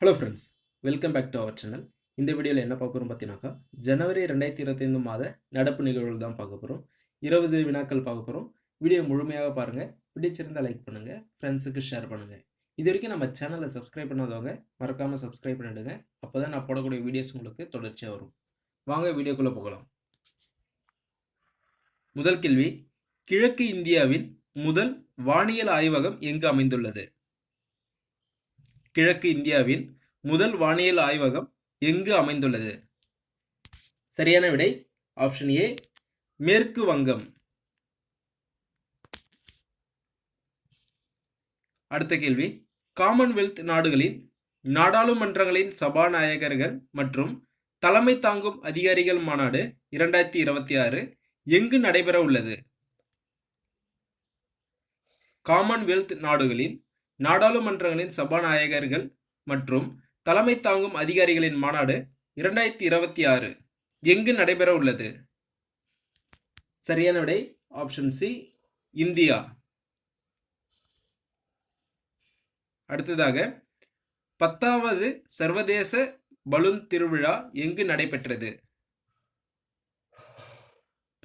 Hello friends, welcome back to our channel. இந்த வீடியோவில் என்ன பார்க்க போகிறோம் பார்த்தீங்கன்னாக்கா, ஜனவரி 2025 மாத நடப்பு நிகழ்வுகள் தான் பார்க்க போகிறோம். 20 வினாக்கள் பார்க்க போகிறோம். வீடியோ முழுமையாக பாருங்கள். பிடிச்சிருந்தால் லைக் பண்ணுங்கள், ஃப்ரெண்ட்ஸுக்கு ஷேர் பண்ணுங்கள். இது வரைக்கும் நம்ம சேனலை சப்ஸ்கிரைப் பண்ணாதவங்க மறக்காமல் சப்ஸ்கிரைப் பண்ணிவிடுங்க. அப்போ தான் நான் போடக்கூடிய வீடியோஸ் உங்களுக்கு தொடர்ச்சியாக வரும். வாங்க வீடியோக்குள்ளே போகலாம். முதல் கேள்வி, கிழக்கு இந்தியாவின் முதல் வானியல் ஆய்வகம் எங்கு அமைந்துள்ளது? கிழக்கு இந்தியாவின் முதல் வானியல் ஆய்வகம் எங்கு அமைந்துள்ளது? சரியான விடை ஆப்ஷன் ஏ, மேற்கு வங்கம். அடுத்த கேள்வி, காமன்வெல்த் நாடுகளின் நாடாளுமன்றங்களின் சபாநாயகர்கள் மற்றும் தலைமை தாங்கும் அதிகாரிகள் மாநாடு 2026 எங்கு நடைபெற உள்ளது? காமன்வெல்த் நாடுகளின் நாடாளுமன்றங்களின் சபாநாயகர்கள் மற்றும் தலைமை தாங்கும் அதிகாரிகளின் மாநாடு 2026 எங்கு நடைபெற உள்ளது? சரியான விடை ஆப்ஷன் சி, இந்தியா. அடுத்ததாக, 10வது சர்வதேச பலூன் திருவிழா எங்கு நடைபெற்றது?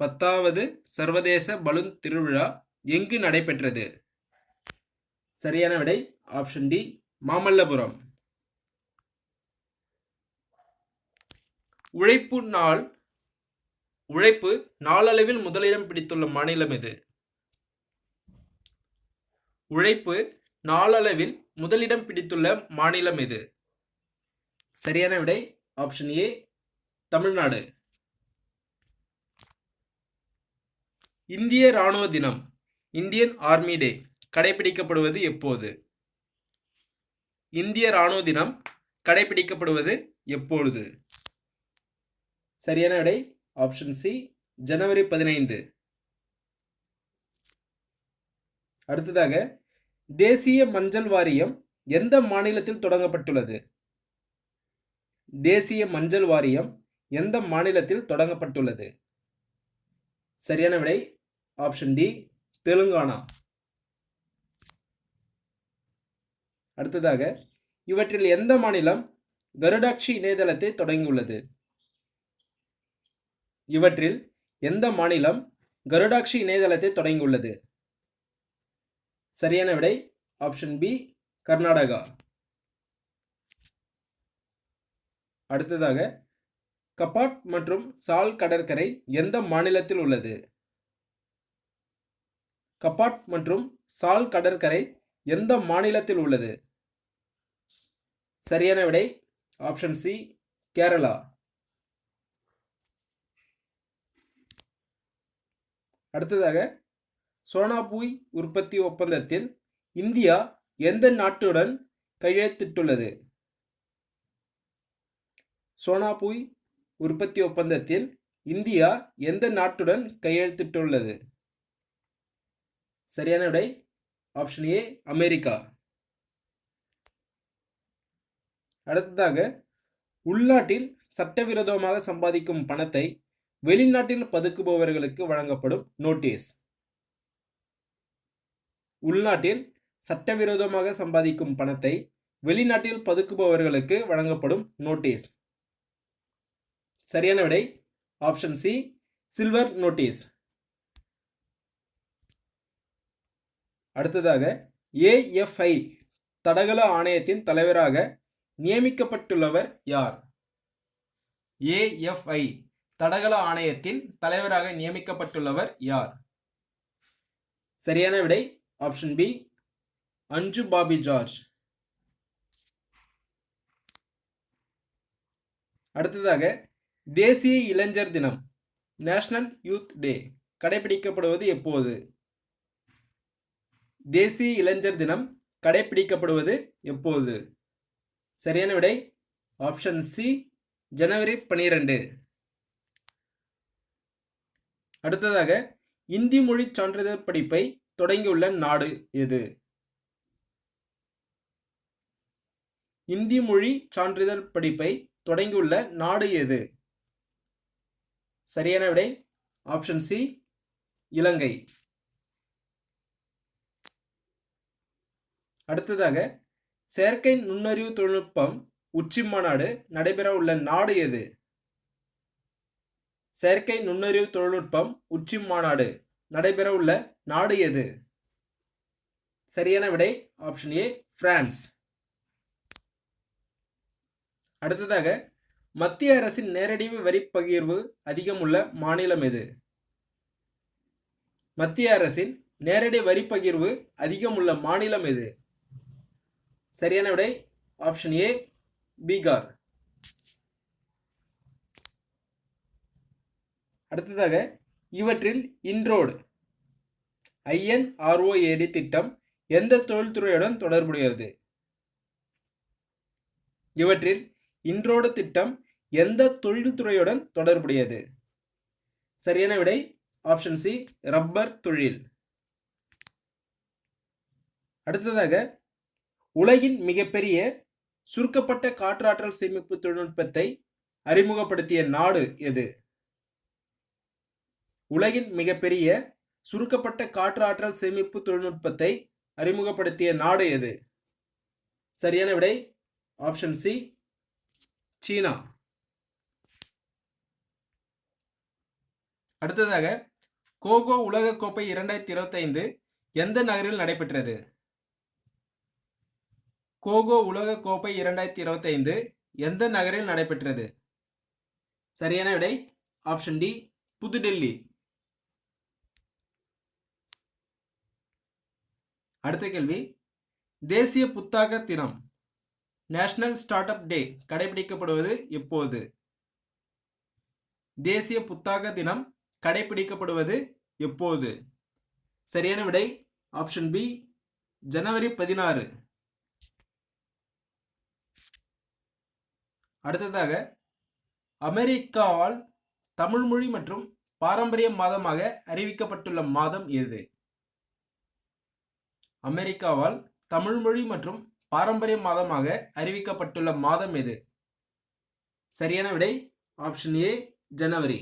10வது சர்வதேச பலூன் திருவிழா எங்கு நடைபெற்றது? சரியான விடை ஆப்ஷன் டி, மாமல்லபுரம். உழைப்பு நாளளவில் முதலிடம் பிடித்துள்ள மாநிலம் எது? உழைப்பு நாளளவில் முதலிடம் பிடித்துள்ள மாநிலம் எது? சரியான விடை ஆப்ஷன் ஏ, தமிழ்நாடு. இந்திய ராணுவ தினம், இந்தியன் ஆர்மி டே கடைபிடிக்கப்படுவது எப்போது? இந்திய ராணுவ தினம் கடைபிடிக்கப்படுவது எப்பொழுது? சரியான விடை ஆப்ஷன் சி, ஜனவரி 15. அடுத்ததாக, தேசிய மஞ்சள் வாரியம் எந்த மாநிலத்தில் தொடங்கப்பட்டுள்ளது? தேசிய மஞ்சள் வாரியம் எந்த மாநிலத்தில் தொடங்கப்பட்டுள்ளது? சரியான விடை ஆப்ஷன் டி, தெலுங்கானா. அடுத்ததாக, இவற்றில் எந்த மாநிலம் கருடாட்சி இணையதளத்தை தொடங்கியுள்ளது? இவற்றில் எந்த மாநிலம் கருடாட்சி இணையதளத்தை தொடங்கியுள்ளது? சரியான விடை ஆப்ஷன் பி, கர்நாடகா. அடுத்ததாக, கபாட் மற்றும் சால் கடற்கரை எந்த மாநிலத்தில் உள்ளது? கபாட் மற்றும் சால் கடற்கரை எந்த மாநிலத்தில் உள்ளது? சரியான விடை ஆப்ஷன் சி, கேரளா. அடுத்ததாக, சோனாபூய் உற்பத்தி ஒப்பந்தத்தில் இந்தியா எந்த நாட்டுடன் கையெழுத்திட்டுள்ளது? சோனாபூய் உற்பத்தி ஒப்பந்தத்தில் இந்தியா எந்த நாட்டுடன் கையெழுத்திட்டுள்ளது? சரியான விடை ஆப்ஷன் ஏ, அமெரிக்கா. அடுத்ததாக, உள்நாட்டில் சட்டவிரோதமாக சம்பாதிக்கும் பணத்தை வெளிநாட்டில் பதுக்குபவர்களுக்கு வழங்கப்படும் நோட்டீஸ். உள்நாட்டில் சட்டவிரோதமாக சம்பாதிக்கும் பணத்தை வெளிநாட்டில் பதுக்குபவர்களுக்கு வழங்கப்படும் நோட்டீஸ். சரியான விடை ஆப்ஷன் சி, சில்வர் நோட்டீஸ். அடுத்ததாக, ஏஎஃப்ஐ தடகள ஆணையத்தின் தலைவராக நியமிக்கப்பட்டுள்ளவர் யார்? ஏஎஃப்ஐ தடகள ஆணையத்தின் தலைவராக நியமிக்கப்பட்டுள்ளவர் யார்? சரியான விடை ஆப்ஷன் பி, அஞ்சு பாபி ஜார்ஜ். அடுத்ததாக, தேசிய இளைஞர் தினம் நேஷனல் யூத் டே கடைபிடிக்கப்படுவது எப்போது? தேசிய இளைஞர் தினம் கடைபிடிக்கப்படுவது எப்போது? சரியான விடை ஆப்ஷன் சி, ஜனவரி 12. அடுத்ததாக, இந்தி மொழி சான்றிதழ் படிப்பை தொடங்கியுள்ள நாடு எது? இந்தி மொழி சான்றிதழ் படிப்பை தொடங்கியுள்ள நாடு எது? சரியான விடை ஆப்ஷன் சி, இலங்கை. அடுத்ததாக, செயற்கை நுண்ணறிவு தொழில்நுட்பம் உச்சி மாநாடு நடைபெற உள்ள நாடு எது? செயற்கை நுண்ணறிவு தொழில்நுட்பம் உச்சி மாநாடு நடைபெற உள்ள நாடு எது? சரியான விடை ஆப்ஷன் ஏ பிரான்ஸ். அடுத்ததாக மத்திய அரசின் நேரடி வரி பகிர்வு அதிகம் உள்ள மாநிலம் எது? மத்திய அரசின் நேரடி வரி பகிர்வு அதிகம் உள்ள மாநிலம் எது? சரியான விடை ஆப்ஷன் ஏ பீகார். அடுத்ததாக இவற்றில் இன்ரோடு INROAD திட்டம் எந்த தொழில்துறையுடன் தொடர்புடையது? இவற்றில் இன்ரோடு திட்டம் எந்த தொழில்துறையுடன் தொடர்புடையது? சரியான விடை ஆப்ஷன் சி ரப்பர் தொழில். அடுத்ததாக உலகின் மிகப்பெரிய சுருக்கப்பட்ட காற்றாற்றல் சேமிப்பு தொழில்நுட்பத்தை அறிமுகப்படுத்திய நாடு எது? உலகின் மிகப்பெரிய சுருக்கப்பட்ட காற்றாற்றல் சேமிப்பு தொழில்நுட்பத்தை அறிமுகப்படுத்திய நாடு எது? சரியான விடை ஆப்ஷன் சி சீனா. அடுத்ததாக கோகோ உலகக்கோப்பை 2025 எந்த நகரில் நடைபெற்றது? கோகோ உலகக்கோப்பை 2025 எந்த நகரில் நடைபெற்றது? சரியான விடை ஆப்ஷன் டி புதுடெல்லி. அடுத்த கேள்வி, தேசிய புத்தாக்க தினம் நேஷனல் ஸ்டார்ட் அப் டே கடைபிடிக்கப்படுவது எப்போது? தேசிய புத்தாக்க தினம் கடைபிடிக்கப்படுவது எப்போது? சரியான விடை ஆப்ஷன் பி ஜனவரி 16. அடுத்ததாக அமெரிக்காவால் தமிழ் மொழி மற்றும் பாரம்பரிய மாதமாக அறிவிக்கப்பட்டுள்ள மாதம் எது? அமெரிக்காவால் தமிழ் மொழி மற்றும் பாரம்பரிய மாதமாக அறிவிக்கப்பட்டுள்ள மாதம் எது? சரியான விடை option A January.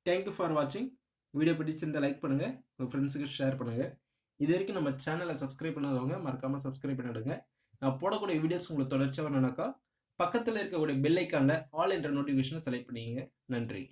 Thank you for வாட்சிங். வீடியோ பிடிச்சிருந்தா லைக் பண்ணுங்க, உங்க ஃப்ரெண்ட்ஸுக்கு ஷேர் பண்ணுங்க. இது வரைக்கும் நம்ம சேனலை சப்ஸ்கிரைப் பண்ணாதவங்க மறக்காம சப்ஸ்கிரைப் பண்ணிடுங்க. நான் போடக்கூடிய வீடியோஸ் உங்களுக்கு தொடர்ச்சியாக வரணும்னாக்கா பக்கத்தில் இருக்கக்கூடிய பெல் ஐக்கான்ல ஆல் என்ற நோட்டிஃபிகேஷனை செலக்ட் பண்ணிக்கங்க. நன்றி.